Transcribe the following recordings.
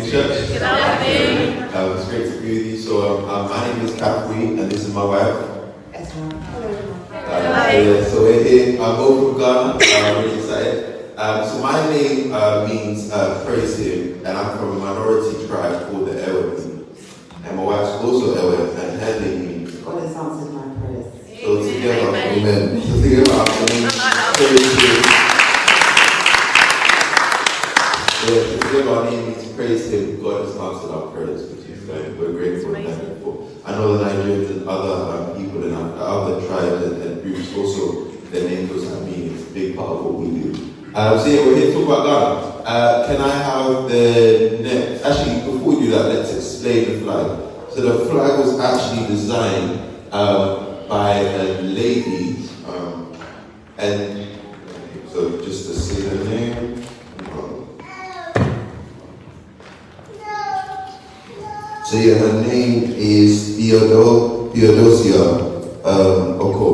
afternoon, church. Good afternoon. It's great to be with you. So, my name is Catherine, and this is my wife. So we're here. I'm both from Ghana. I'm really excited. So my name means praise him, and I'm from a minority tribe called the Ewe. And my wife's also Ewe, and her name means God has answered my prayers. So together, amen. So together, praise him. Yeah, together our name means praise him. God has answered our prayers, which is we're grateful and thankful for. I know the Nigerians and other people in other tribes and groups also, their name does have meaning. It's a big part of what we do. So yeah, we're here to talk about Ghana. Can I have the next? Actually, before we do that, let's explain the flag. So the flag was actually designed by a lady, and so just to say her name. So yeah, her name is Theodosia Oko.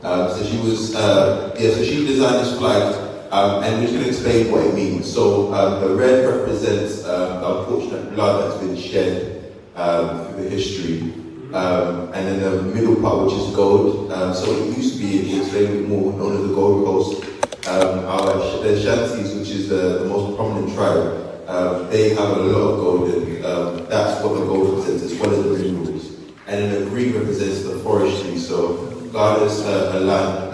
So she was, so she designed this flag, and we're just going to explain what it means. So the red represents the unfortunate blood that's been shed through the history, and then the middle part, which is gold. So it used to be, we'll explain a bit more, known as the Gold Coast. The Shanties, which is the most prominent tribe, they have a lot of gold, and that's what the gold represents, as well as the minerals. And then the green represents the forestry. So Ghana's a land,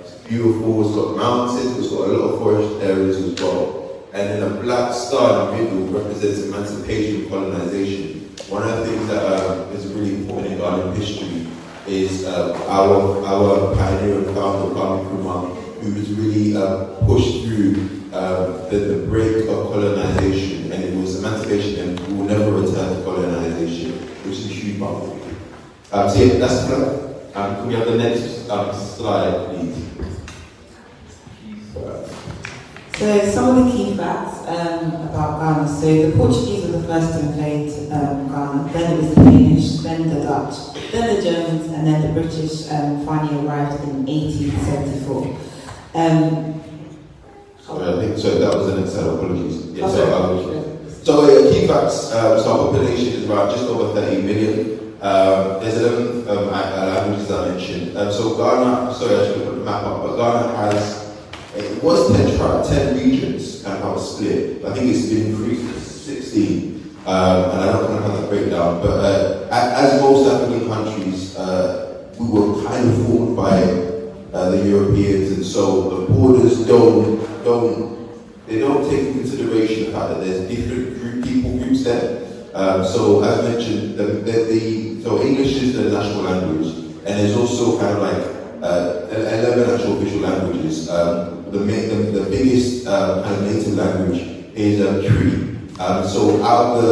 it's beautiful, it's got mountains, it's got a lot of forest areas as well. And then the black star in the middle represents emancipation and colonization. One of the things that is really important in Ghanaian history is our pioneer and founder, Kwame Nkrumah, who was really pushed through the break of colonization, and it was emancipation, and we will never return to colonization, which is a huge part of it. So yeah, that's the plan. Can we have the next slide, please? So some of the key facts about Ghana. So the Portuguese were the first to invade Ghana, then it was the Danish, then the Dutch, then the Germans, and then the British finally arrived in 1874. I think so. That was an excited, apologies. Yeah, so key facts. So our population is around just over 30 million. There's 11 languages that I mentioned. So Ghana, sorry, I should put the map up, but Ghana has, it was 10 regions kind of how it's split. I think it's been increased to 16. And I don't kind of have that breakdown, but as most African countries, we were kind of formed by the Europeans, and so the borders don't take into consideration the fact that there's different people groups there. So as mentioned, so English is the national language, and there's also kind of like 11 actual official languages. The biggest kind of native language is Tree. So out of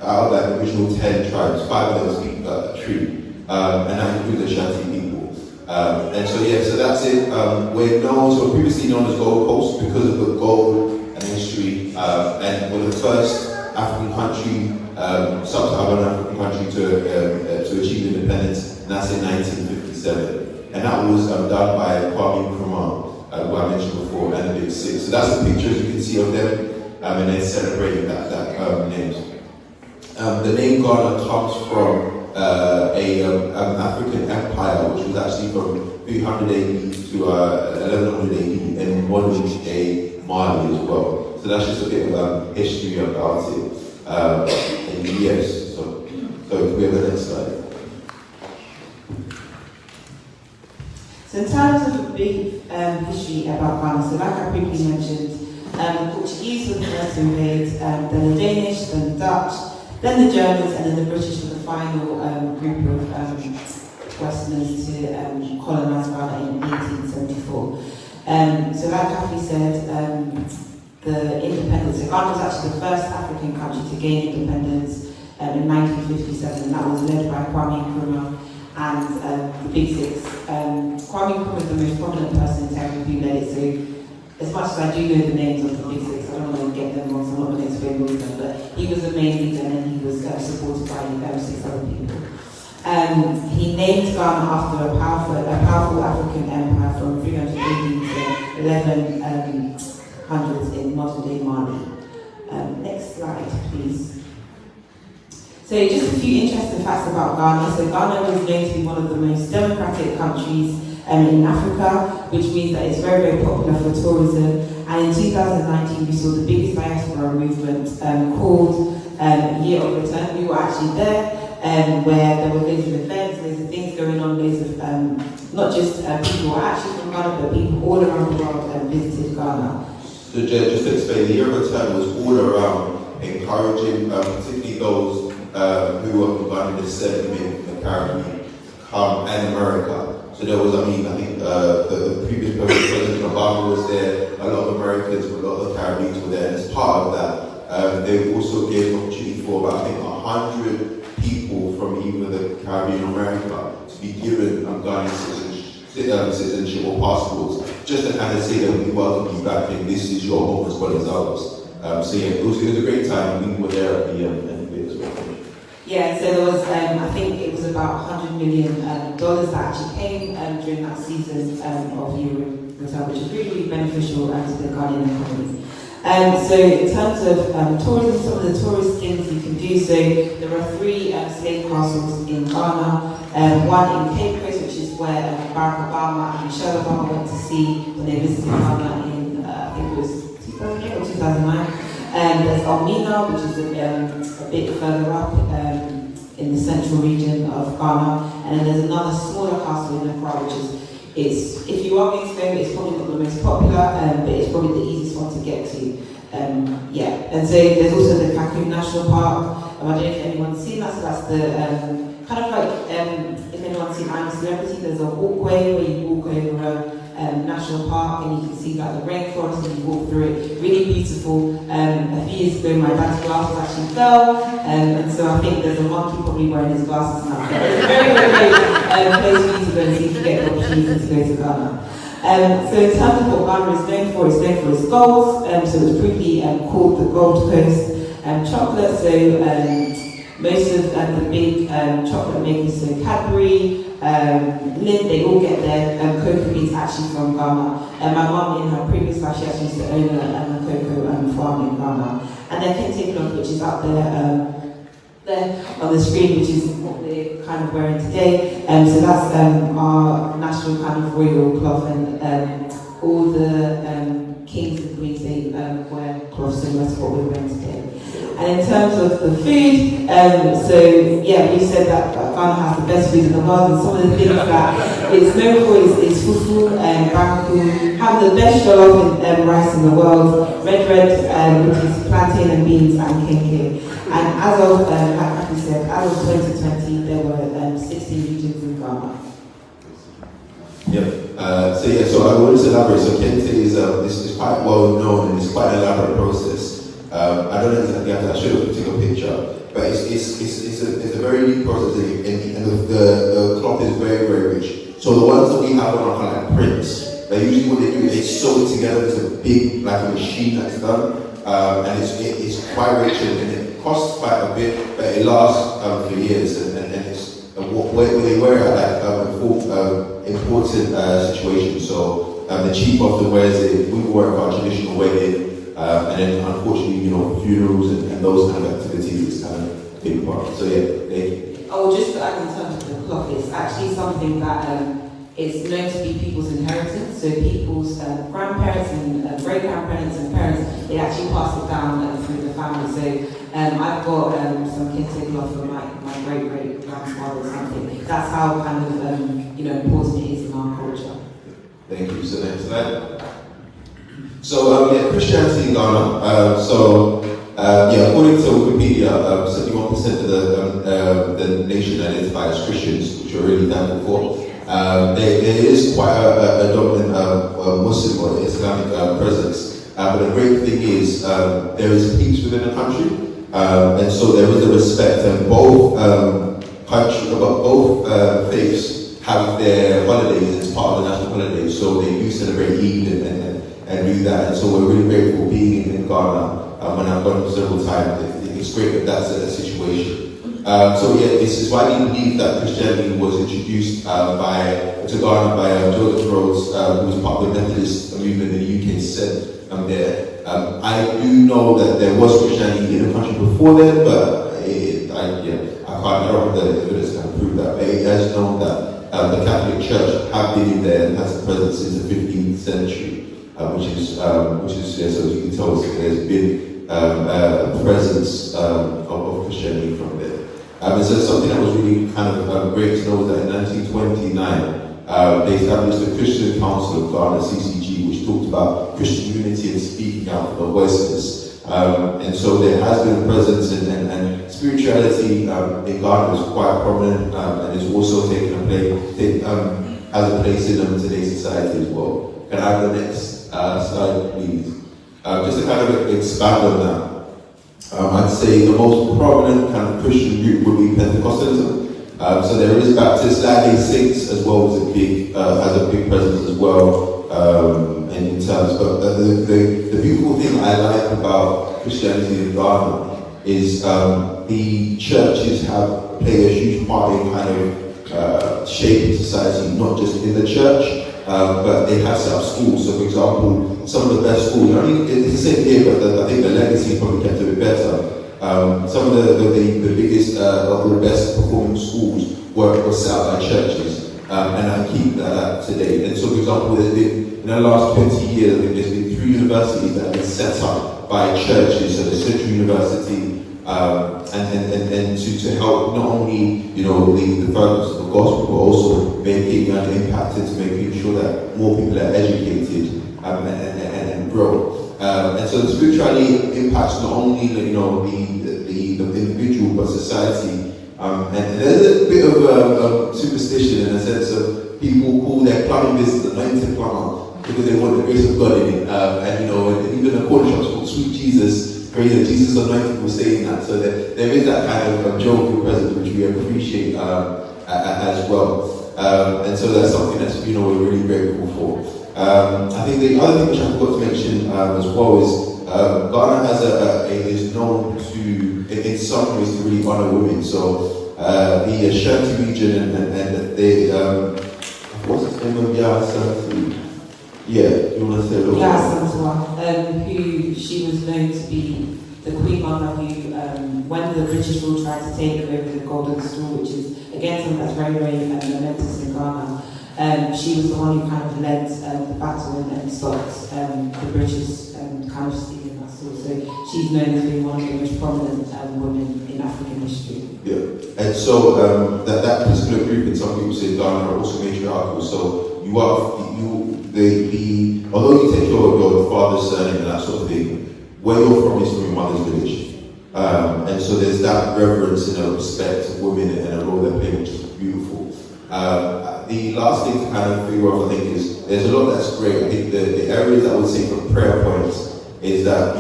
that original 10 tribes, 5 of them speak Tree, and that includes the Shanti people. And so yeah, so that's it. We're known, so previously known as Gold Coast because of the gold and history, and we're the first African country, sub-Saharan African country to achieve independence, and that's in 1957. And that was done by Kwame Nkrumah, who I mentioned before, and the Big Six. So that's the pictures you can see of them, and then celebrating that names. The name Ghana comes from an African empire, which was actually from 300 AD to 1100 AD, and modern day Mali as well. So that's just a bit of history about it. And yes, so if we have the next slide. So in terms of a brief history about Ghana, so like I briefly mentioned, the Portuguese were the first to invade, then the Danish, then the Dutch, then the Germans, and then the British were the final group of Westerners to colonize Ghana in 1874. So like Kathy said, the independence, so Ghana was actually the first African country to gain independence in 1957, and that was led by Kwame Nkrumah and the Big Six. Kwame Nkrumah is the most prominent person in terms of who led it, so as much as I do know the names of the Big Six, I don't want to get them wrong, so I'm not going to explain all of them, but he was the main leader, and then he was supported by 6 other people. He named Ghana after a powerful African empire from 300 AD to 1100s in modern day Mali. Next slide, please. So just a few interesting facts about Ghana. So Ghana was known to be one of the most democratic countries in Africa, which means that it's very, very popular for tourism. And in 2019, we saw the biggest diaspora movement called Year of Return. We were actually there, where there were loads of events, loads of things going on, loads of not just people who are actually from Ghana, but people all around the world visited Ghana. So just to explain, the Year of Return was all around encouraging, particularly those who are from Ghana descent in the Caribbean, and America. So there was, I think the previous President Obama was there, a lot of Americans, a lot of Caribbeans were there, and as part of that, they also gave an opportunity for about, 100 people from either the Caribbean or America to be given Ghanaian citizenship or passports, just to kind of say that we welcome you back and this is your home as well as ours. So yeah, it was a great time. We were there at the end of it as well. Yeah, so there was, I think it was about $100 million that actually came during that season of Year of Return, which is really, really beneficial to the Ghanaian economy. So in terms of tourism, some of the tourist things you can do, so there are 3 slave castles in Ghana, one in Cape Coast, which is where Barack Obama and Michelle Obama went to see when they visited Ghana in, I think it was 2008 or 2009. There's Elmina, which is a bit further up in the central region of Ghana, and then there's another smaller castle in Accra, which is, if you are going to go, it's probably not the most popular, but it's probably the easiest one to get to. And so there's also the Cancun National Park. I don't know if anyone's seen that, so that's the kind of like, if anyone's seen I'm a Celebrity, there's a walkway where you walk over a national park and you can see like the rainforest and you walk through it. Really beautiful. A few years ago my dad's glasses actually fell, and so I think there's a monkey probably wearing his glasses now. But it's a very, very great place for you to go and see if you get the opportunity to go to Ghana. So in terms of what Ghana is known for its gold. So it's briefly called the Gold Coast. Chocolate, so most of the big chocolate makers, so Cadbury, Lind, they all get their cocoa beans actually from Ghana. My mum in her previous life, she actually used to own a cocoa farm in Ghana. And then Kente, which is up there on the screen, which is what we're kind of wearing today. So that's our national kind of royal cloth, and all the kings and queens, they wear cloths similar to what we're wearing today. And in terms of the food, so yeah, we said that Ghana has the best food in the world, and some of the things that it's known for is fufu and banku, have the best jollof and rice in the world, red, which is plantain and beans, and kenke. And as of, like we said, as of 2020, there were 16 regions in Ghana. Yep. So I wanted to elaborate. So Kente is quite well known and it's quite an elaborate process. I don't know exactly how I should have taken a picture, but it's a very neat process, and the cloth is very, very rich. So the ones that we have are kind of like prints. But usually what they do is they sew it together. It's a big, like a machine that's done, and it's quite rich and it costs quite a bit, but it lasts for years, and it's where they wear it at like important situations. So the chief often wears it. We wear it for our traditional wedding. And then unfortunately, funerals and those kind of activities is kind of a big part. So yeah, thank you. Oh, just to add in terms of the cloth, it's actually something that is known to be people's inheritance. So people's grandparents and great-grandparents and parents, they actually pass it down through the family. So I've got some kente cloth from my great-great-grandfather or something. That's how kind of important it is in our culture. Thank you. So next slide. So Christianity in Ghana. According to Wikipedia, 71% of the nation identify as Christians, which we're really thankful for. There is quite a dominant Muslim or Islamic presence, but the great thing is there is peace within the country, and so there is a respect, and both faiths have their holidays as part of the national holidays, so they do celebrate Eid and do that, and so we're really grateful being in Ghana. When I've gone several times, it's great that that's a situation. This is why we believe that Christianity was introduced to Ghana by Jonathan Rhodes, who was part of the Methodist movement in the UK, said there. I do know that there was Christianity in the country before then, but I don't have the evidence to prove that. But it has known that the Catholic Church have been in there and has a presence since the 15th century, which is so as you can tell, there's been a presence of Christianity from there. And so something that was really kind of great to know that in 1929, they established the Christian Council of Ghana, CCG, which talked about Christian unity and speaking out for voices. And so there has been a presence and spirituality in Ghana is quite prominent and is also taking a place, has a place in today's society as well. Can I have the next slide, please? Just to kind of expand on that. I'd say the most prominent kind of Christian group would be Pentecostalism. So there is Baptist, Latter-day Saints as well has a big presence as well in terms. But the beautiful thing I like about Christianity in Ghana is the churches play a huge part in kind of shaping society, not just in the church, but they have set up schools. So for example, some of the best schools, it's the same here, but I think the legacy probably kept a bit better. Some of the biggest or the best performing schools were set up by churches, and I keep that up to date. And so, for example, there's been, in the last 20 years, I think there's been 3 universities that have been set up by churches, so the Central University, and to help not only, the furtherance of the gospel, but also making an impact into making sure that more people are educated and grow. And so the spirituality impacts not only the individual but society. And there's a bit of superstition in the sense of people call their plumbing business anointed plumber because they want the grace of God in it. And even the corner shops called Sweet Jesus, praise Jesus anointed was saying that. So there is that kind of jovial presence which we appreciate as well. And so that's something that's we're really grateful for. I think the other thing which I forgot to mention as well is Ghana is known to, in some ways, to really honor women. So the Ashanti region and they, what's his name of Ashanti? Yeah, you want to say a little bit? Ashanti, who she was known to be the Queen Mother who, when the British rule tried to take over the Golden Stool, which is again something that's very, very momentous in Ghana. She was the one who kind of led the battle and stopped the British kind of stealing that sword. So she's known as being one of the most prominent women in African history. Yeah, and so that particular group, and some people say Ghana, are also matriarchal. So although you take your father's surname and that sort of thing, where you're from is from your mother's village. And so there's that reverence and a respect of women and a role they play, which is beautiful. The last thing to kind of figure out, I think, is there's a lot that's great. I think the areas I would say from prayer points is that,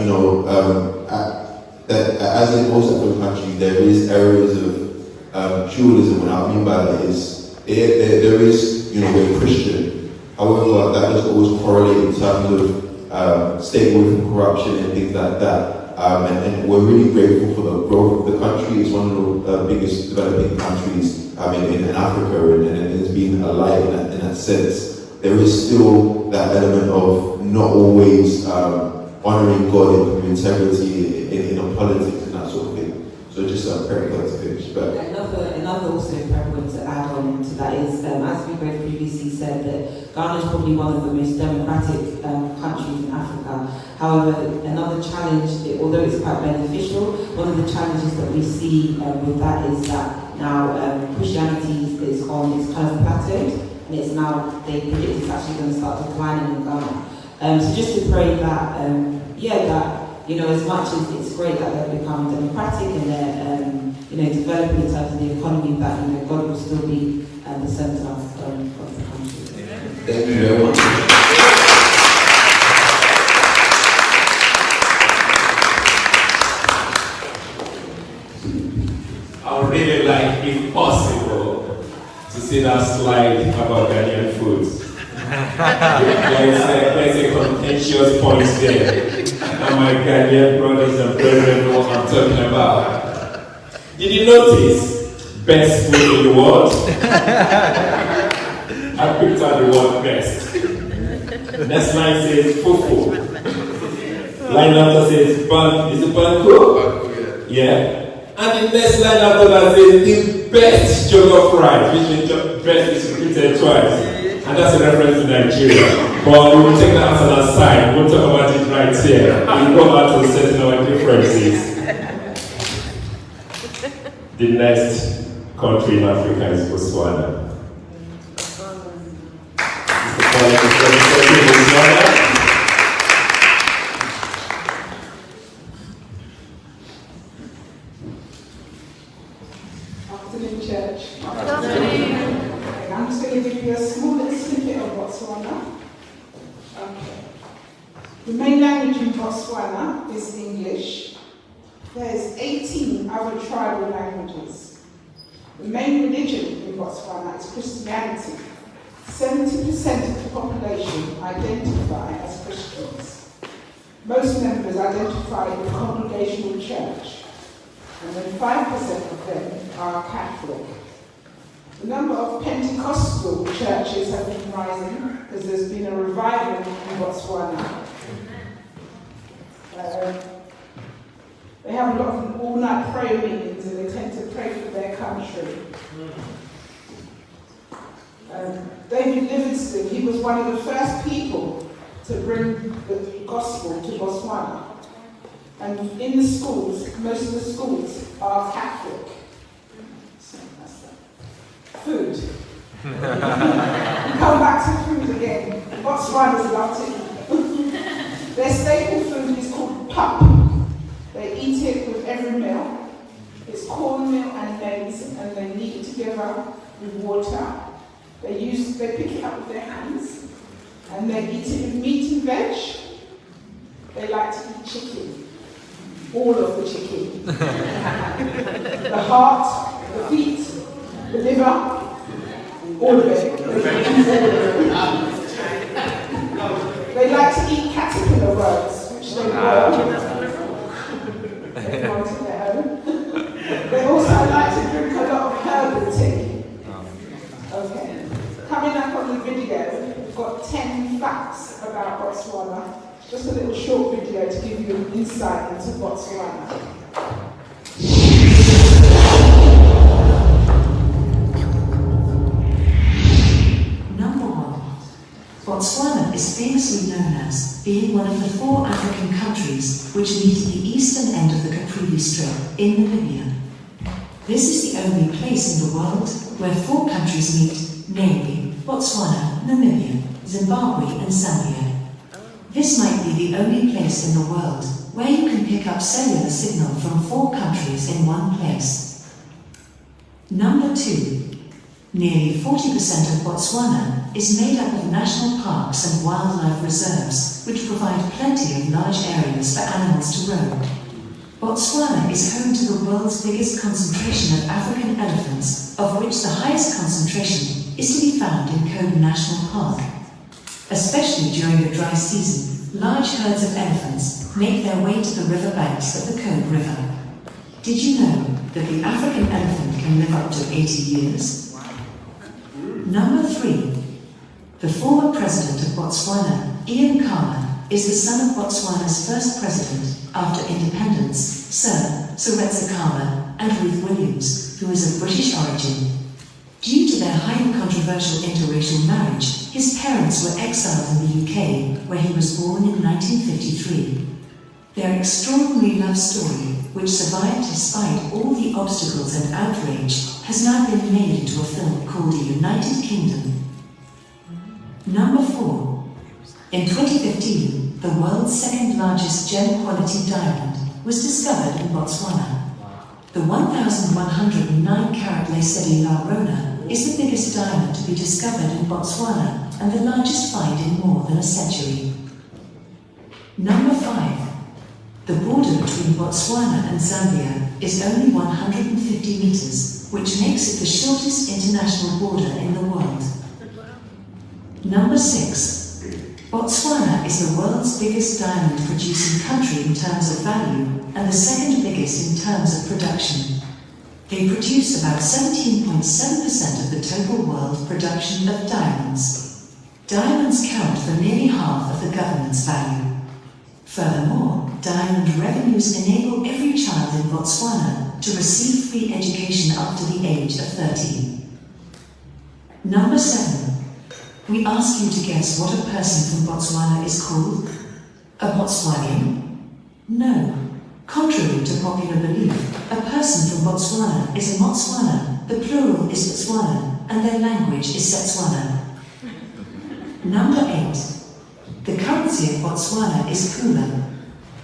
that as in most African countries, there is areas of dualism, and what I mean by that is there is, we're Christian. However, that doesn't always correlate in terms of staying away from corruption and things like that. And we're really grateful for the growth of the country. It's one of the biggest developing countries in Africa, and it's been a light in that sense. There is still that element of not always honouring God and integrity in politics and that sort of thing. So just a prayer point to finish. But another also prayer point to add on to that is, as we both previously said, that Ghana is probably one of the most democratic countries in Africa. However, another challenge, although it's quite beneficial, one of the challenges that we see with that is that now Christianity is on its kind of plateaued, and it's now, they predict it's actually going to start declining in Ghana. So just to pray that, as much as it's great that they're becoming democratic and they're, developing in terms of the economy, that, God will still be the centre of the country. Thank you very much. I would really like, if possible, to see that slide about Ghanaian foods. There's a contentious point there. And my Ghanaian brothers and brethren know what I'm talking about. Did you notice best food in the world? I picked out the word best. Next line says fufu. Line after says bank, is it Banco? Yeah. And the next line after that says the best jollof rice, which means best is repeated twice. And that's a reference to Nigeria. But we will take that as an aside. We'll talk about it right here. We'll go back to setting our differences. The next country in Africa is Botswana. Afternoon, church. Afternoon. I'm just going to give you a small little snippet of Botswana. Okay. The main language in Botswana is English. There's 18 other tribal languages. The main religion in Botswana is Christianity. 70% of the population identify as Christians. Most members identify with the Congregational Church, and then 5% of them are Catholic. The number of Pentecostal churches have been rising because there's been a revival in Botswana. They have a lot of all-night prayer meetings and they tend to pray for their country. David Livingstone, he was one of the first people to bring the gospel to Botswana. And in the schools, most of the schools are Catholic. So that's that. Food. We come back to food again. Botswana's love to eat. Their staple food is called pap. They eat it with every meal. It's cornmeal and maize, and they knead it together with water. They pick it up with their hands, and they eat it with meat and veg. They like to eat chicken, all of the chicken. The heart, the feet, the liver, all of it. They like to eat caterpillar worms, which they boil. They want to their own. They also like to drink a lot of herbal tea. Okay. Coming up on the video, we've got 10 facts about Botswana. Just a little short video to give you an insight into Botswana. Number 1. Botswana is famously known as being one of the 4 African countries which meet at the eastern end of the Caprivi Strait in Namibia. This is the only place in the world where 4 countries meet, namely Botswana, Namibia, Zimbabwe and Zambia. This might be the only place in the world where you can pick up cellular signal from 4 countries in one place. Number 2. Nearly 40% of Botswana is made up of national parks and wildlife reserves, which provide plenty of large areas for animals to roam. Botswana is home to the world's biggest concentration of African elephants, of which the highest concentration is to be found in Kobe National Park. Especially during the dry season, large herds of elephants make their way to the riverbanks of the Kobe River. Did you know that the African elephant can live up to 80 years? Number 3. The former president of Botswana, Ian Khama, is the son of Botswana's first president after independence, Sir Seretse Khama and Ruth Williams, who is of British origin. Due to their highly controversial interracial marriage, his parents were exiled in the UK, where he was born in 1953. Their extraordinary love story, which survived despite all the obstacles and outrage, has now been made into a film called The United Kingdom. Number 4. In 2015, the world's second largest gem-quality diamond was discovered in Botswana. The 1,109-carat Lesedi La Rona is the biggest diamond to be discovered in Botswana and the largest find in more than a century. Number 5. The border between Botswana and Zambia is only 150 meters, which makes it the shortest international border in the world. Number 6. Botswana is the world's biggest diamond-producing country in terms of value, and the second biggest in terms of production. They produce about 17.7% of the total world production of diamonds. Diamonds count for nearly half of the government's value. Furthermore, diamond revenues enable every child in Botswana to receive free education up to the age of 13. Number 7. We ask you to guess what a person from Botswana is called. A Botswanian? No. Contrary to popular belief, a person from Botswana is a Motswana, the plural is Botswana, and their language is Setswana. Number 8. The currency of Botswana is pula.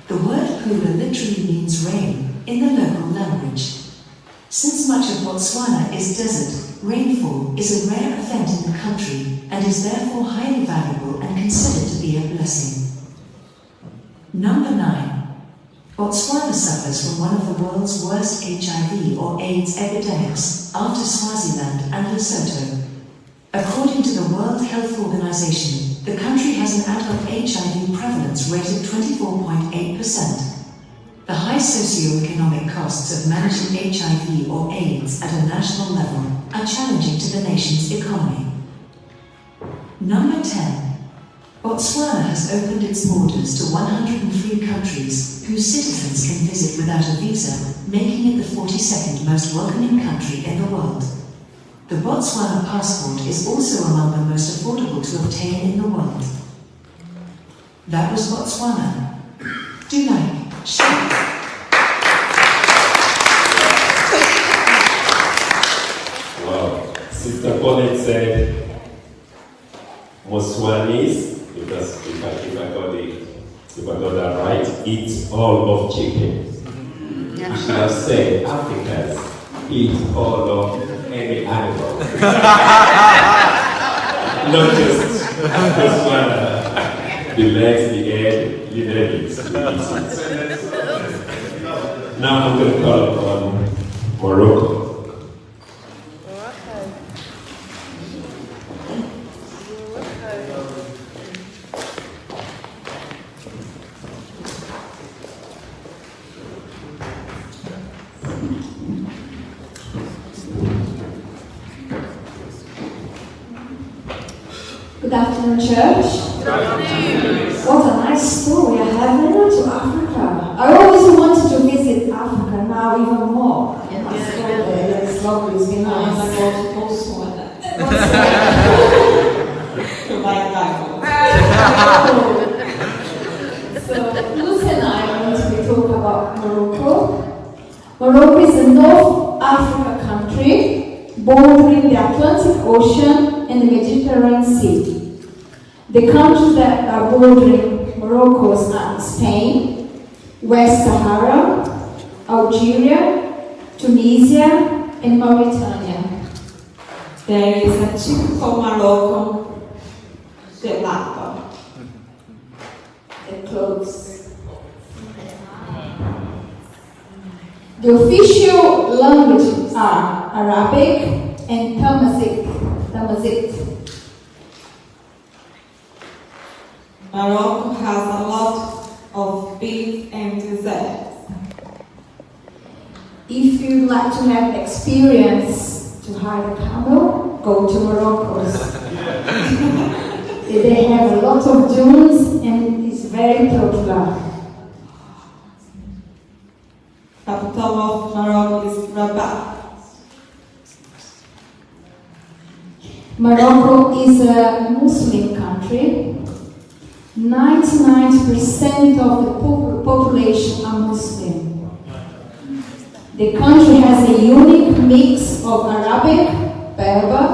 The word pula literally means rain in the local language. Since much of Botswana is desert, rainfall is a rare event in the country and is therefore highly valuable and considered to be a blessing. Number 9. Botswana suffers from one of the world's worst HIV or AIDS epidemics after Swaziland and Lesotho. According to the World Health Organization, the country has an adult HIV prevalence rate of 24.8%. The high socio-economic costs of managing HIV or AIDS at a national level are challenging to the nation's economy. Number 10. Botswana has opened its borders to 103 countries whose citizens can visit without a visa, making it the 42nd most welcoming country in the world. The Botswana passport is also among the most affordable to obtain in the world. That was Botswana. Do like, share. Wow. Sister Paulette said, Botswanese, because if I got that right, eat all of chicken. I should have said Africans eat all of any animal. Not just Botswana. The legs, the head, the legs. Now I'm going to call upon Morocco. Good afternoon, church. Good afternoon. What a nice story. I have never been to Africa. I always wanted to visit Africa, now even more. Let's go there. It's lovely. It's been nice. I go to Botswana. To buy a Bible. So, Lucy and I are going to be talking about Morocco. Morocco is a North Africa country bordering the Atlantic Ocean and the Mediterranean Sea. The countries that are bordering Morocco are Spain, West Sahara, Algeria, Tunisia, and Mauritania. There is a typical Morocco gelato. The clothes. The official languages are Arabic and Tamazight. Morocco has a lot of beef and desserts. If you'd like to have experience to hire a camel, go to Morocco. They have a lot of dunes and it's very popular. Capital of Morocco is Rabat. Morocco is a Muslim country. 99% of the population are Muslim. The country has a unique mix of Arabic, Berber,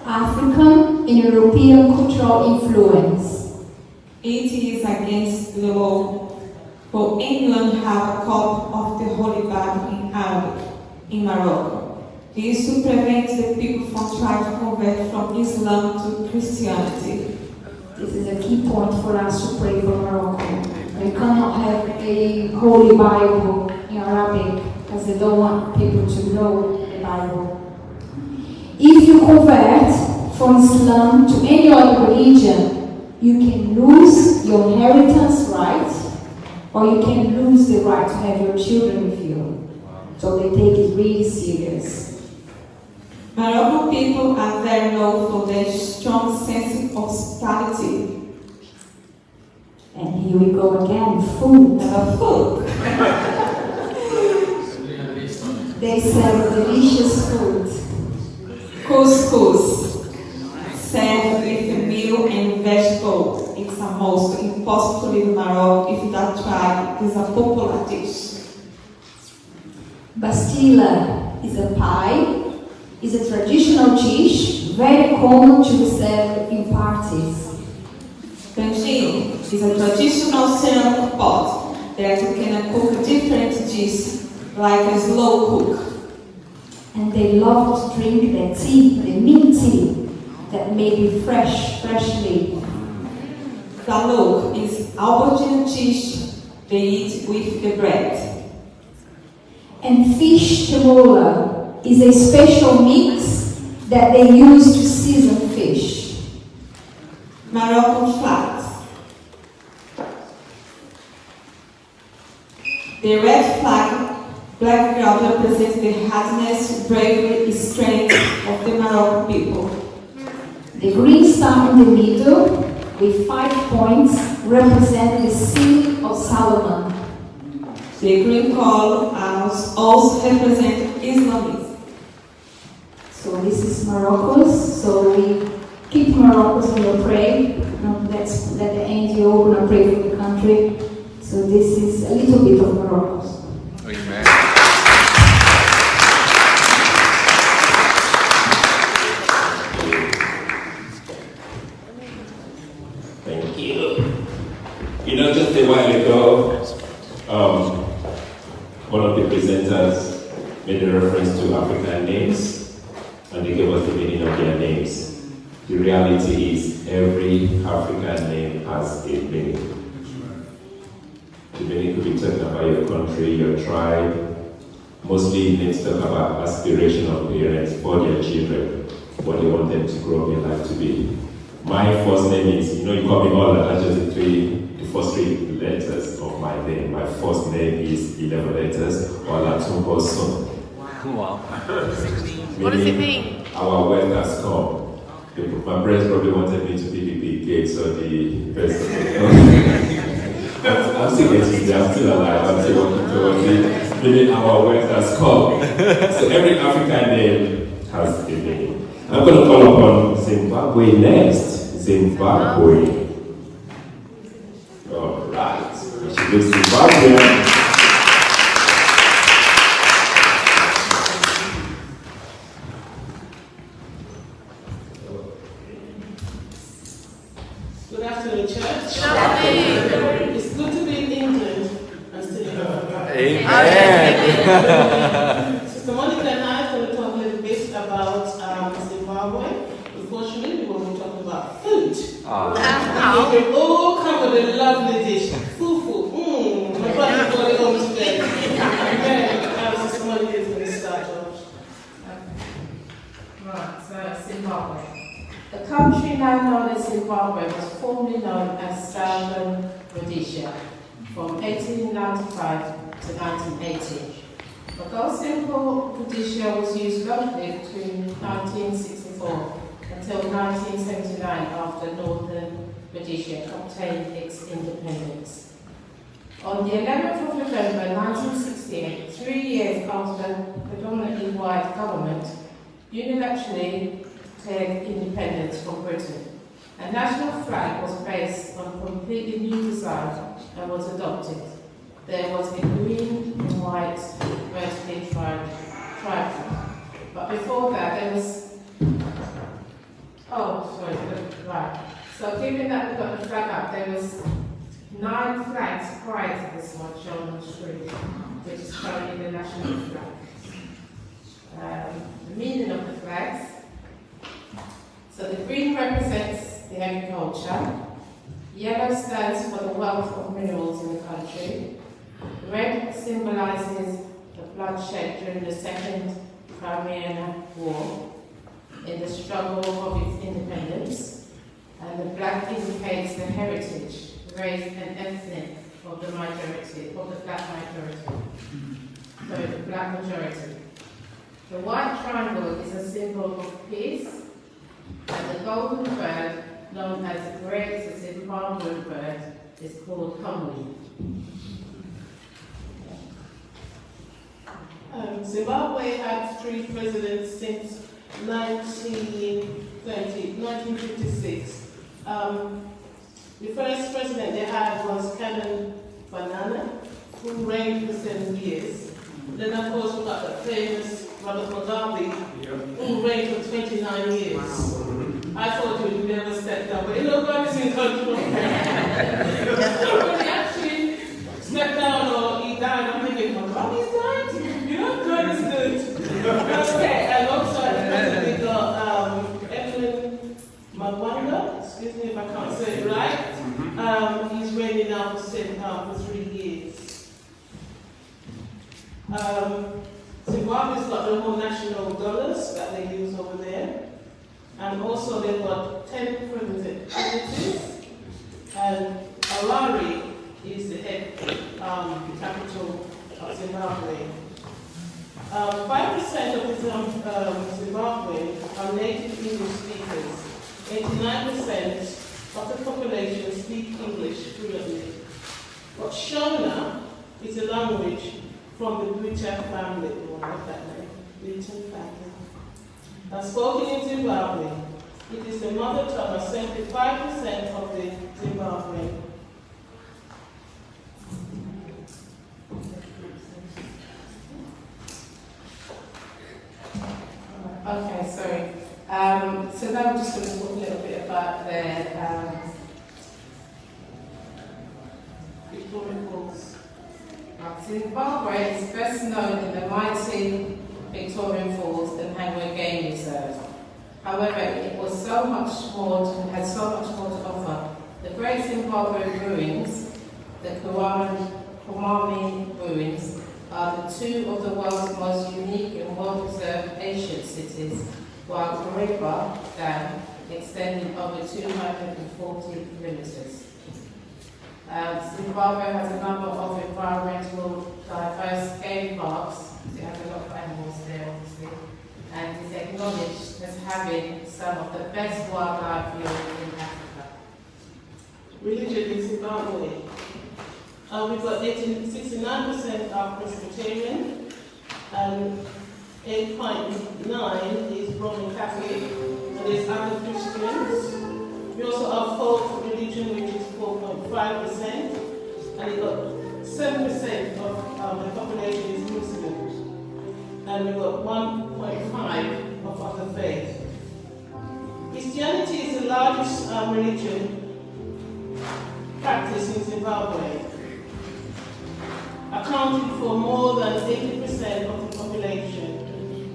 African, and European cultural influence. It is against the law for anyone to have a copy of the Holy Bible in Arabic in Morocco. This to prevent the people from trying to convert from Islam to Christianity. This is a key point for us to pray for Morocco. We cannot have a Holy Bible in Arabic because they don't want people to know the Bible. If you convert from Islam to any other religion, you can lose your inheritance rights, or you can lose the right to have your children with you. So they take it really serious. Moroccan people are very known for their strong sense of hospitality. And here we go again, food. Food. They serve delicious food. Couscous. Served with meal and vegetables. It's almost impossible to live in Morocco if you don't try. It's a popular dish. Bastila is a pie. It's a traditional dish, very common to be served in parties. Tangine is a traditional ceramic pot that you can cook different dishes like a slow cook. And they love to drink the tea, the mint tea, that may be freshly. Galouk is Albertine dish they eat with the bread. And fish temola is a special mix that they use to season fish. Moroccan flags. The red flag, black ground represents the hardness, bravery, strength of the Moroccan people. The green star in the middle, with 5 points, represent the Sea of Solomon. The green color also represents Islamism. So this is Morocco's. So we keep Morocco's in your prayer. Let's let the angel open and pray for the country. So this is a little bit of Morocco's. Amen. Thank you. You know, just a while ago, one of the presenters made a reference to African names, and they gave us the meaning of their names. The reality is, every African name has a meaning. The meaning could be talking about your country, your tribe. Mostly names talk about aspiration of parents for their children, what they want them to grow up in life to be. My first name is, you call me all that, that's just the first 3 letters of my name. My first name is 11 letters, Olatunbo Son. Wow. What does it mean? Our wealth has come. My parents probably wanted me to be the Bill Gates or the person. I'm still getting there, I'm still alive, I'm still working towards it. Meaning our wealth has come. So every African name has a meaning. I'm going to call upon Zimbabwe next. Zimbabwe. Alright. She goes Zimbabwe. Good afternoon, church. Amen. It's good to be in England and still in Africa. Amen. Sister Monica and I are going to talk a little bit about Zimbabwe. Unfortunately, we will be talking about food. We will all cover the lovely dish. Fufu. My brother's going home today. Amen. Sister Monica is going to start off. Right, so Zimbabwe. The country now known as Zimbabwe was formerly known as Southern Rhodesia from 1895 to 1980. Although simple Rhodesia was used locally between 1964 until 1979 after Northern Rhodesia obtained its independence. On the 11th of November 1968, 3 years after the predominantly white government unilaterally declared independence from Britain, a national flag was based on a completely new design and was adopted. There was a green and white vertically striped flag. But before that, there was right. So given that we've got the flag up, there was 9 flags prior to this one shown on the screen, which is currently the national flag. The meaning of the flags. So the green represents the agriculture, yellow stands for the wealth of minerals in the country, red symbolises the bloodshed during the Second Crimean War in the struggle of its independence, and the black indicates the heritage, race and ethnic of the majority, of the black majority. So the black majority. The white triangle is a symbol of peace, and the golden bird, known as the great Zimbabwean bird, is called Humbly. Zimbabwe had 3 presidents since 1956. The first president they had was Canon Banana, who reigned for 7 years. Then, of course, we got the famous Robert Mugabe, who reigned for 29 years. I thought he would never step down, but you know, God is in control. When he actually stepped down or he died, I'm thinking, Mugabe's died? You know, God is good. Okay, and also at the present we got Evelyn Magwanda, excuse me if I can't say it right. He's reigning now for 3 years. Zimbabwe's got their own national dollars that they use over there. And also they've got 10 provinces. And Harare is the head capital of Zimbabwe. 5% of Zimbabwe are native English speakers. 89% of the population speak English fluently. But Shona is a language from the Bucha family, or what that name, Bucha family. Spoken in Zimbabwe, it is the mother tongue of 75% of the Zimbabwean. Okay, sorry. So now I'm just going to talk a little bit about the Victoria Falls. Zimbabwe is best known in the mighty Victorian Falls and Hangway Game Reserve. However, it was had so much more to offer. The Great Zimbabwe Ruins, the Kumami Ruins, are the 2 of the world's most unique and well-preserved ancient cities, while Kariba Dam extending over 240 kilometers. Zimbabwe has a number of environmental diverse game parks. It has a lot of animals there, obviously, and is acknowledged as having some of the best wildlife in Africa. Religion in Zimbabwe. We've got 69% are Presbyterian, and 8.9 is Roman Catholic, and there's other Christians. We also have folk religion, which is 4.5%, and we've got 7% of the population is Muslim, and we've got 1.5% of other faith. Christianity is the largest religion practiced in Zimbabwe, accounting for more than 80% of the population.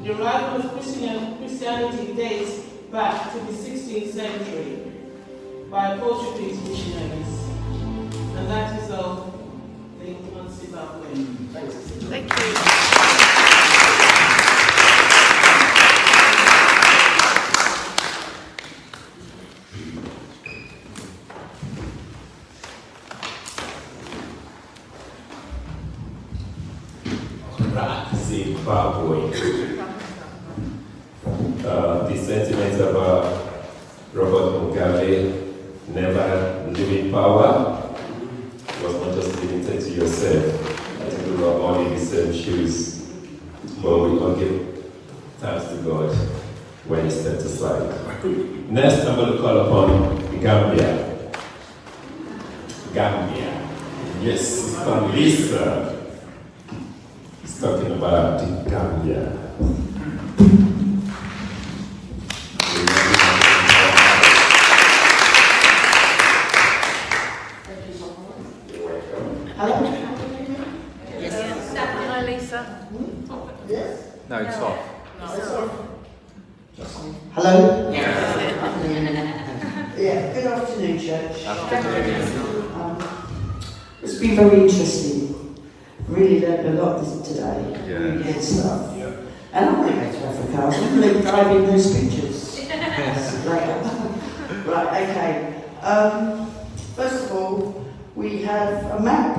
The arrival of Christianity dates back to the 16th century by Portuguese missionaries. And that is all the on Zimbabwe. Thank you. Zimbabwe. The sentiments about Robert Mugabe never leaving power was not just limited to yourself. I think we were all in the same shoes. But we all give thanks to God when He stepped aside. Next, I'm going to call upon Gambia. Gambia. Yes, Sister Lisa. Talking about the Gambia. Hello? Yes. Hi, Lisa. Yes? No, it's off. Hello? Yes. Yeah, good afternoon, church. Afternoon. It's been very interesting. Really learned a lot today. Yeah. Really good stuff. Yeah. And I want to go to Africa. I want to live driving those pictures. Right, okay. First of all, we have a map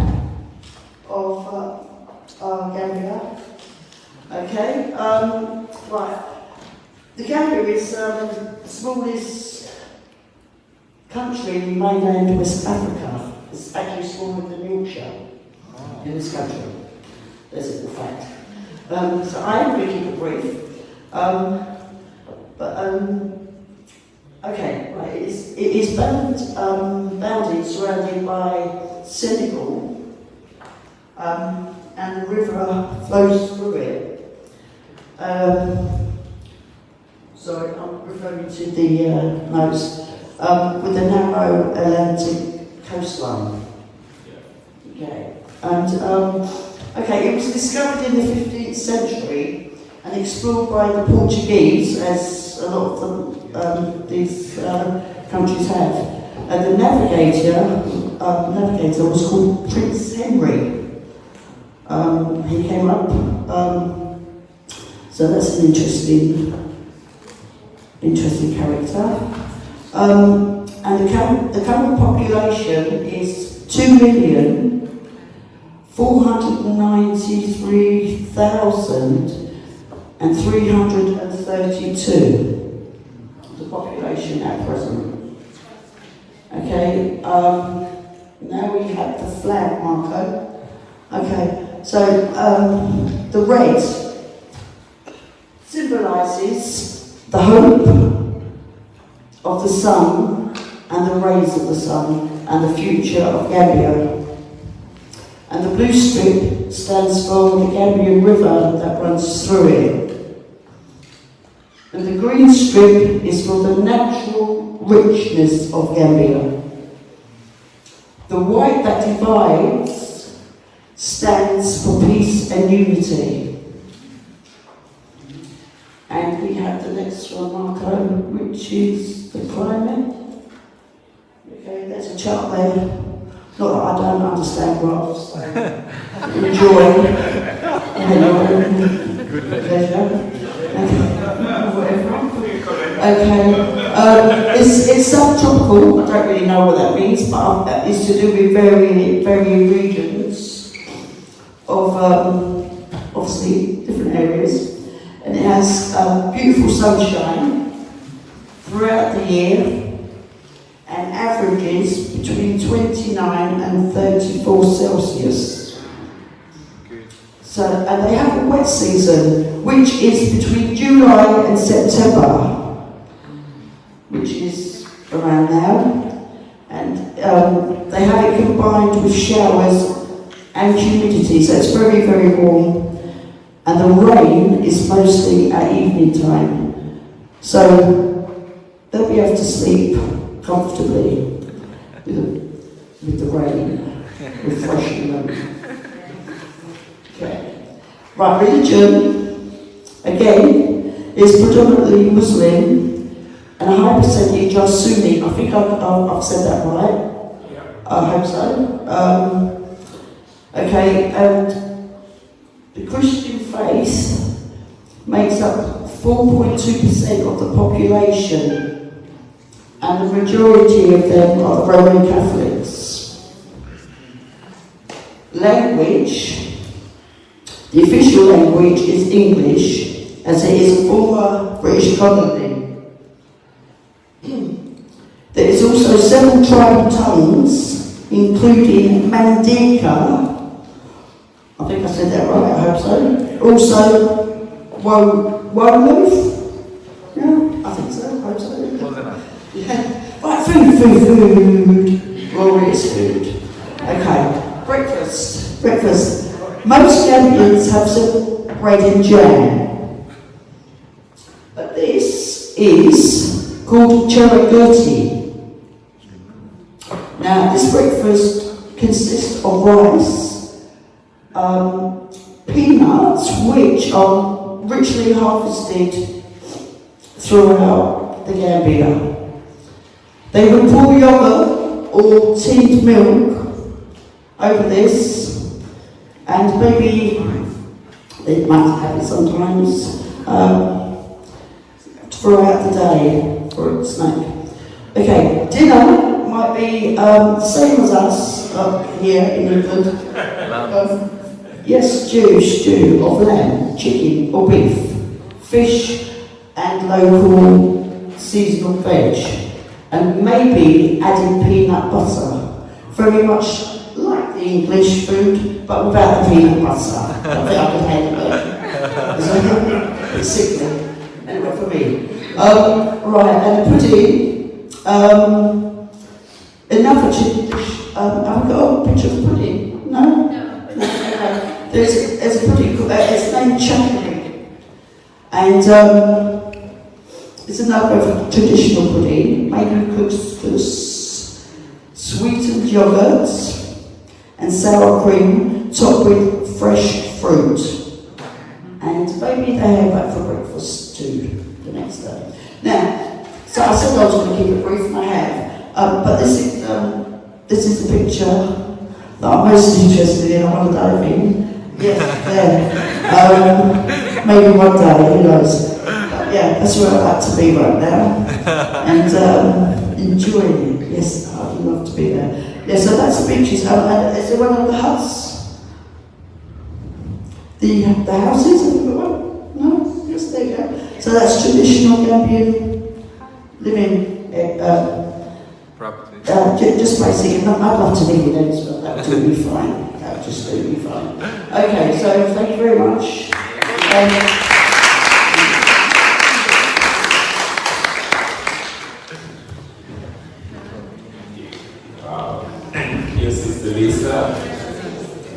of Gambia. Okay. Right. The Gambia is the smallest country in mainland West Africa. It's actually smaller than Yorkshire in this country. There's it, in fact. So I am going to keep it brief. Okay, right. It is bounded, surrounded by Senegal, and the river flows through it. Sorry, I'm referring to the notes. With a narrow Atlantic coastline. Okay, and it was discovered in the 15th century and explored by the Portuguese, as a lot of these countries have. And the navigator was called Prince Henry. He came up. So that's an interesting character. And the current population is 2,493,332. The population at present. Okay, now we have the flag marker. Okay, so the red symbolises the hope of the sun and the rays of the sun and the future of Gambia. And the blue strip stands for the Gambian river that runs through it. And the green strip is for the natural richness of Gambia. The white that divides stands for peace and unity. And we have the next one, Marco, which is the climate. Okay, there's a chart there. Not that I don't understand graphs, so enjoy. Pleasure. Whatever. Okay. It's subtropical. I don't really know what that means, but it's to do with varying regions of obviously different areas. And it has beautiful sunshine throughout the year and averages between 29 and 34 Celsius. So, and they have a wet season, which is between July and September, which is around now. And they have it combined with showers and humidity, so it's very, very warm. And the rain is mostly at evening time. So they'll be able to sleep comfortably with the rain, refreshing them. Okay. Right, religion, again, is predominantly Muslim and a high percentage are Sunni. I think I've said that right. Yeah. I hope so. Okay, and the Christian faith makes up 4.2% of the population, and the majority of them are Roman Catholics. Language, the official language is English, as it is a former British colony. There is also 7 tribal tongues, including Mandinka. I think I said that right, I hope so. Also, Wolof. Yeah, I think so, I hope so. Yeah. Right, food. Glorious food. Okay, breakfast. Most Gambians have some bread and jam. But this is called charagoti. Now, this breakfast consists of rice, peanuts, which are richly harvested throughout the Gambia. They would pour yogurt or tinned milk over this, and maybe they might have it sometimes throughout the day for a snack. Okay, dinner might be the same as us up here in England. Yes, stew of lamb, chicken or beef, fish and local seasonal veg, and maybe adding peanut butter very much like the English food, but without the peanut butter. I think I can handle it. It's sickly. Anyway, for me. Right, and pudding. Another dish. Have I got a picture of pudding? No? No. There's a pudding called, it's named Chutney. And it's another traditional pudding made with couscous, sweetened yogurt, and sour cream topped with fresh fruit. And maybe they have that for breakfast too the next day. Now, so I said I was going to keep it brief, and I have. But this is the picture that I'm most interested in. I want to dive in. Yeah, there. Maybe one day, who knows? But yeah, that's where I'd like to be right now. And enjoying it. Yes, I'd love to be there. Yeah, so that's the pictures. And is there one of the huts? The houses? Have you got one? No? Yes, there you go. So that's traditional Gambian living. Property. Just basically, I'd love to live in it, so that would do me fine. That would just do me fine. Okay, so thank you very much. Thank you, Sister Lisa.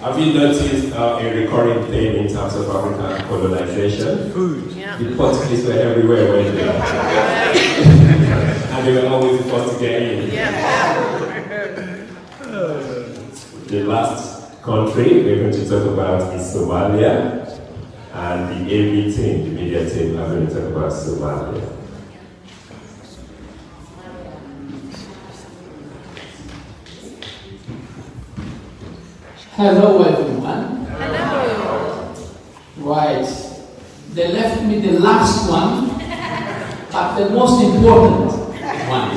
Have you noticed a recurring theme in terms of African colonization? Food. The Portuguese were everywhere, weren't they? And they were always the first to get in. The last country we're going to talk about is Somalia, and the AV team, the media team, are going to talk about Somalia. Hello everyone. Hello. Right. They left me the last one, but the most important one.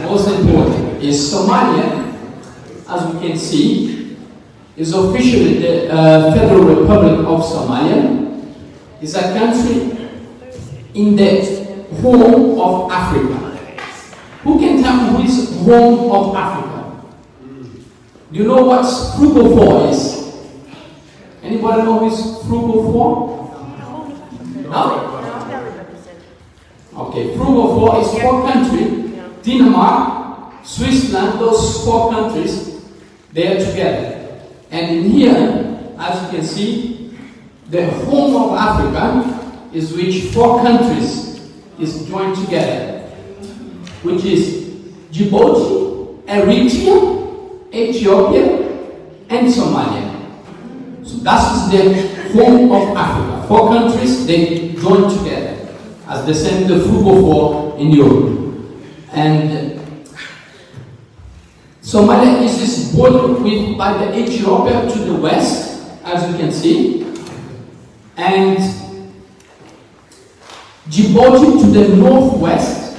Most important is Somalia, as we can see, is officially the Federal Republic of Somalia. It's a country in the Horn of Africa. Who can tell me who is Horn of Africa? Do you know what frugal 4 is? Anybody know who is frugal 4? No? Okay, frugal 4 is 4 countries. Denmark, Switzerland, those 4 countries, they are together. And in here, as you can see, the Horn of Africa is which 4 countries is joined together, which is Djibouti, Eritrea, Ethiopia, and Somalia. So that is the Horn of Africa. 4 countries, they join together as they send the frugal 4 in Europe. And Somalia is this border with by the Ethiopia to the west, as you can see, and Djibouti to the northwest,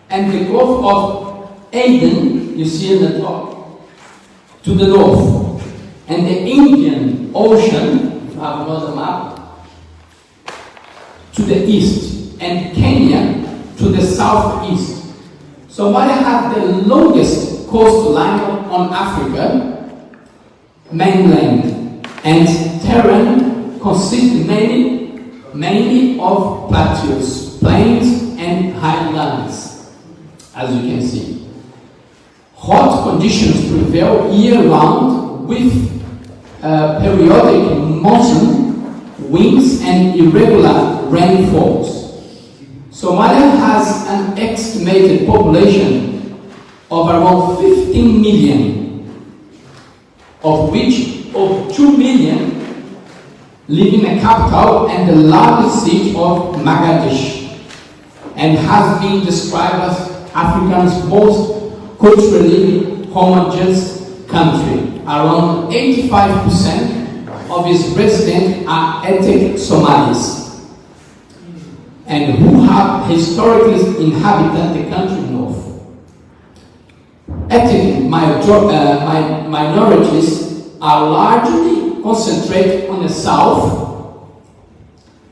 and the Gulf of Aden, you see in the top, to the north, and the Indian Ocean, if you have another map, to the east, and Kenya to the southeast. Somalia has the longest coastline on Africa, mainland, and terrain consists mainly of plateaus, plains, and highlands, as you can see. Hot conditions prevail year-round with periodic monsoon, winds, and irregular rainfalls. Somalia has an estimated population of around 15 million, of which of 2 million live in the capital and the largest city of Mogadishu, and has been described as Africa's most culturally homogeneous country. Around 85% of its residents are ethnic Somalis, and who have historically inhabited the country north. Ethnic minorities are largely concentrated on the south,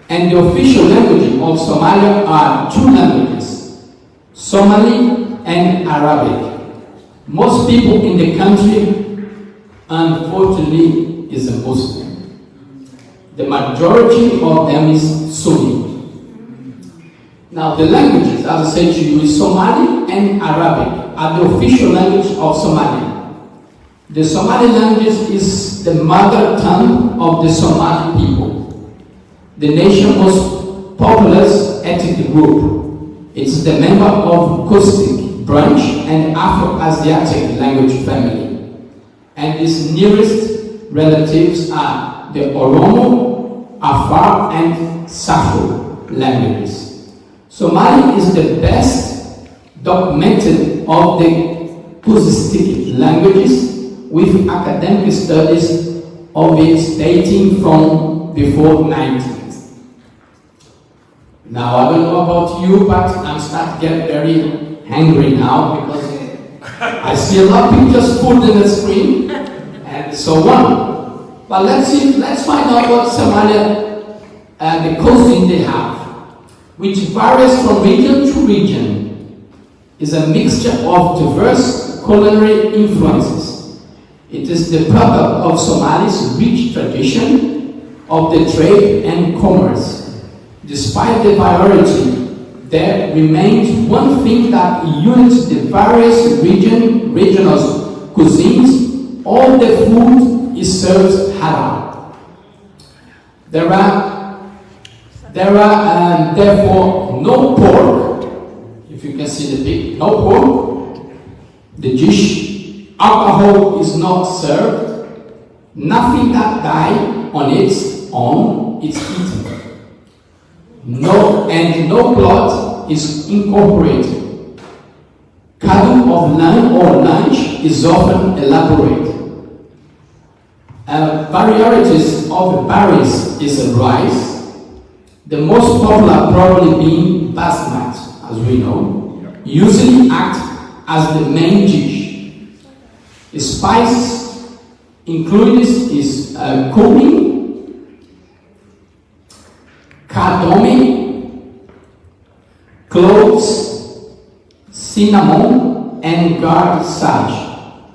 and the official language of Somalia are 2 languages, Somali and Arabic. Most people in the country, unfortunately, is a Muslim. The majority of them is Sunni. Now, the languages, as I said to you, is Somali and Arabic are the official language of Somalia. The Somali language is the mother tongue of the Somali people, the nation's most populous ethnic group. It's the member of Cushitic branch and Afro-Asiatic language family. And its nearest relatives are the Oromo, Afar, and Safo languages. Somali is the best documented of the Cushitic languages, with academic studies of it dating from before 90s. Now, I don't know about you, but I'm starting to get very hungry now because I see a lot of pictures food in the screen and so on. But let's find out what Somalia and the cuisine they have, which varies from region to region, is a mixture of diverse culinary influences. It is the product of Somali's rich tradition of the trade and commerce. Despite the variety, there remains one thing that unites the various regional cuisines. All the food is served halal. There are therefore no pork. If you can see the pig, no pork. The dish, alcohol is not served. Nothing that dies on its own is eaten. No blood is incorporated. Cutting of lamb or lunch is often elaborate. Varieties of berries is a rice. The most popular probably being basmati, as we know, usually act as the main dish. The spices included is cumin, cardamom, cloves, cinnamon, and garlic sage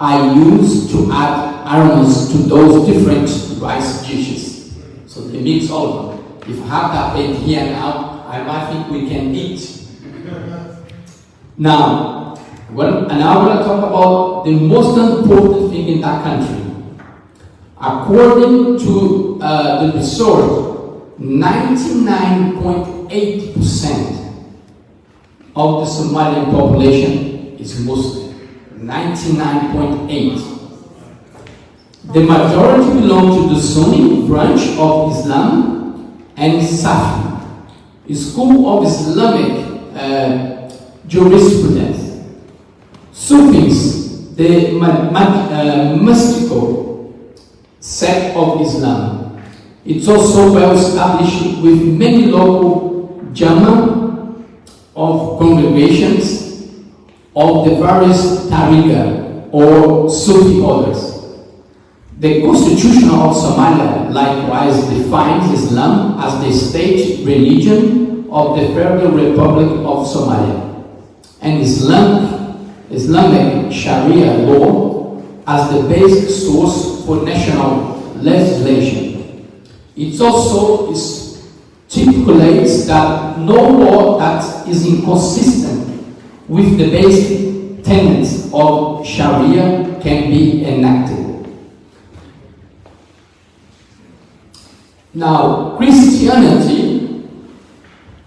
are used to add aromas to those different rice dishes. So they mix all of them. If I have that plate here now, I might think we can eat. Now, I'm going to talk about the most important thing in that country. According to the resort, 99.8% of the Somalian population is Muslim. 99.8%. The majority belong to the Sunni branch of Islam and Safi, a school of Islamic jurisprudence. Sufis, the mystical sect of Islam. It's also well established with many local Jama of congregations of the various Tariqa or Sufi orders. The Constitution of Somalia likewise defines Islam as the state religion of the Federal Republic of Somalia, and Islamic Sharia law as the basic source for national legislation. It also stipulates that no law that is inconsistent with the basic tenets of Sharia can be enacted. Now, Christianity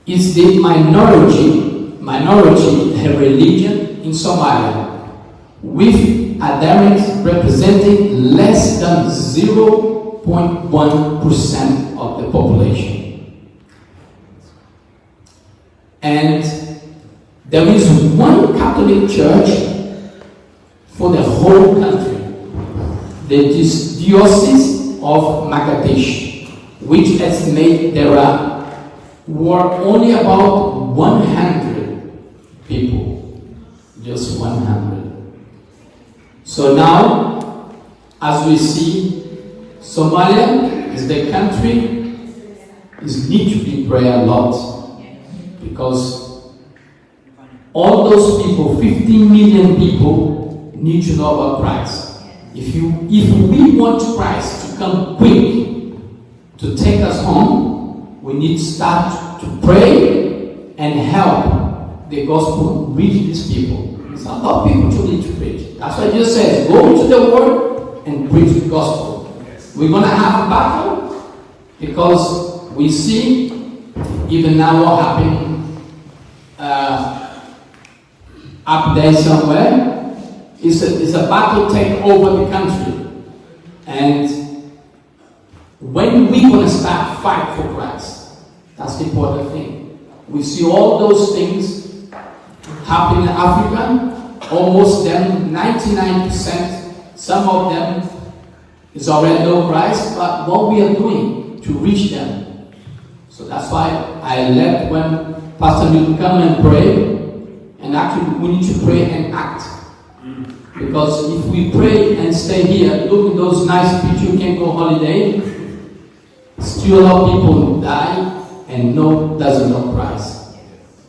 is the minority religion in Somalia, with adherents representing less than 0.1% of the population. And there is one Catholic church for the whole country, the Diocese of Mogadishu, which estimate there were only about 100 people, just 100. So now, as we see, Somalia is the country is need to be prayed a lot, because all those people, 15 million people, need to know about Christ. If we want Christ to come quick to take us home, we need to start to pray and help the gospel reach these people. It's a lot of people to need to preach. That's why Jesus says, go into the world and preach the gospel. We're going to have a battle because we see even now what happened up there somewhere. It's a battle take over the country. And when we going to start fight for Christ, that's the important thing. We see all those things happen in Africa, almost them, 99%, some of them is already know Christ, but what we are doing to reach them. So that's why I left when Pastor Newton come and pray, and actually we need to pray and act. Because if we pray and stay here, look at those nice pictures, you can go holiday, still a lot of people die and doesn't know Christ.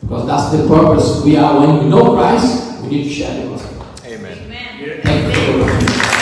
Because that's the purpose we are. When we know Christ, we need to share the gospel. Amen. Thank you.